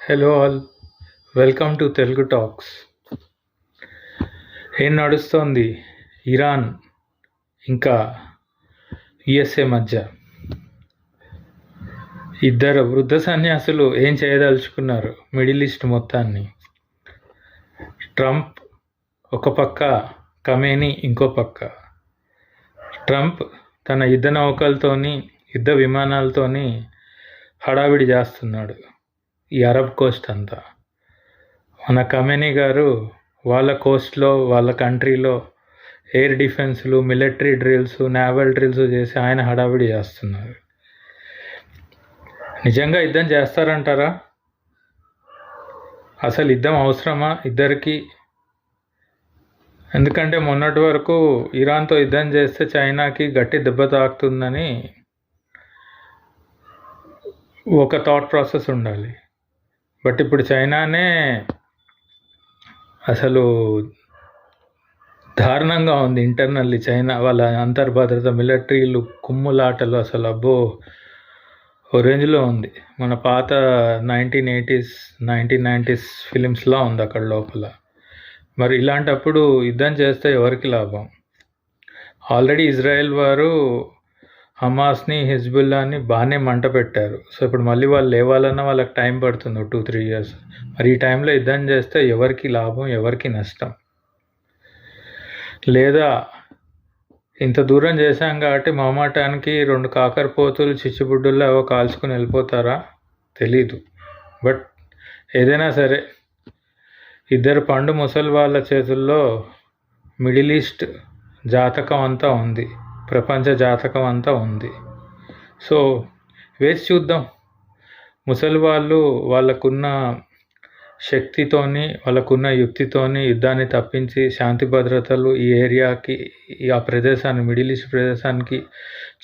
Hello all, welcome to Telugu talks. ఏం నడుస్తోంది Iran ఇంకా యుఎస్ఏ మధ్య? ఇద్దరు వృద్ధ సన్యాసులు ఏం చేయదలుచుకున్నారు మిడిల్ ఈస్ట్ మొత్తాన్ని? ట్రంప్ ఒక పక్క, ఖమేనీ ఇంకో పక్క. ట్రంప్ తన యుద్ధ నౌకలతోని, యుద్ధ విమానాలతోని హడావిడి చేస్తున్నాడు ఈ అరబ్ కోస్ట్ అంతా. మన ఖమేనీ గారు వాళ్ళ కోస్ట్లో, వాళ్ళ కంట్రీలో ఎయిర్ డిఫెన్స్లు, మిలిటరీ డ్రిల్స్, నావల్ డ్రిల్స్ చేసి ఆయన హడావిడి చేస్తున్నారు. నిజంగా యుద్ధం చేస్తారంటారా? అసలు యుద్ధం అవసరమా ఇద్దరికి? ఎందుకంటే మొన్నటి వరకు ఇరాన్తో యుద్ధం చేస్తే చైనాకి గట్టి దెబ్బ తాకుతుందని ఒక థాట్ ప్రాసెస్ ఉండాలి. బట్ ఇప్పుడు చైనానే అసలు దారుణంగా ఉంది ఇంటర్నల్లీ. చైనా వాళ్ళ అంతర్భద్రత, మిలిటరీలు, కుమ్ములాటలు అసలు అబ్బో ఓ రేంజ్లో ఉంది. మన పాత 1980s 1990s ఫిలిమ్స్లా ఉంది అక్కడ లోపల. మరి ఇలాంటప్పుడు యుద్ధం చేస్తే ఎవరికి లాభం? ఆల్రెడీ ఇజ్రాయెల్ వారు హమాస్ని, హిజ్బుల్లాని బాగానే మంట పెట్టారు. సో ఇప్పుడు మళ్ళీ వాళ్ళు లేవాలన్నా వాళ్ళకి టైం పడుతుంది, 2-3 years. మరి ఈ టైంలో యుద్ధం చేస్తే ఎవరికి లాభం, ఎవరికి నష్టం? లేదా ఇంత దూరం చేశాం కాబట్టి మొహమాటానికి 2 కాకరపోతులు చిచ్చుబుడ్డుల్లో ఏవో కాల్చుకుని వెళ్ళిపోతారా? తెలీదు. బట్ ఏదైనా సరే, ఇద్దరు పండు ముసలి వాళ్ళ చేతుల్లో మిడిల్ ఈస్ట్ జాతకం అంతా ఉంది, ప్రపంచ జాతకం అంతా ఉంది. సో వేసి చూద్దాం. ముసలి వాళ్ళు వాళ్ళకున్న శక్తితోని, వాళ్ళకున్న యుక్తితోని యుద్ధాన్ని తప్పించి శాంతి భద్రతలు ఈ ఏరియాకి, ఆ ప్రదేశాన్ని, మిడిల్ ఈస్ట్ ప్రదేశానికి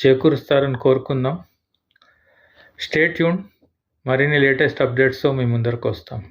చేకూరుస్తారని కోరుకుందాం. Stay tune. మరిన్ని లేటెస్ట్ అప్డేట్స్తో మీ ముందరకు వస్తాం.